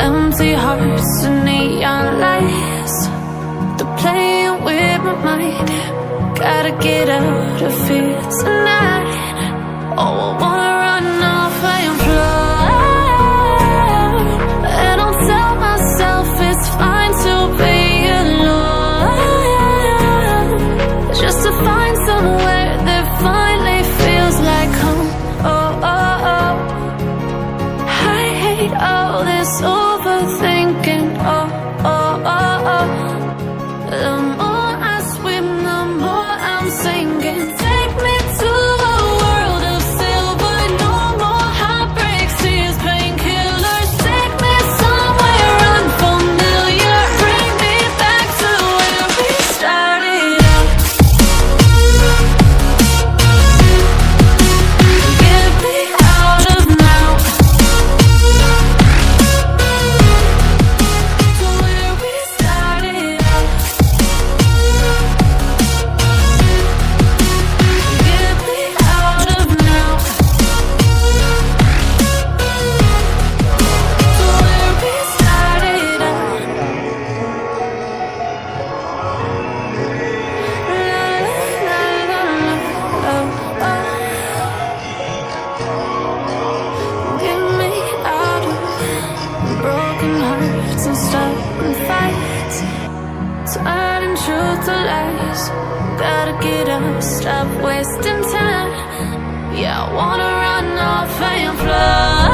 Empty hearts and neon lights, they're playing with my mind. Gotta get out of here tonight. Oh, I wanna run off and fly, and I'll tell myself it's fine to be alone, just to find somewhere that finally feels like home. Oh, oh, oh. I hate all this overthinking. Oh, oh, oh, oh. The more I swim, the more I'm sinking. Take me to a world of silver. No more heartbreaks, tears, painkillers. Take me somewhere unfamiliar. Bring me back to where we started out. Get me out of now, to where we started out. Get me out of now, to where we started out. La, la, la, la, oh, oh. Get me out of broken hearts and starting fights, turning truth to lies. Gotta get up, stop wasting time. Yeah, I wanna run off and fly.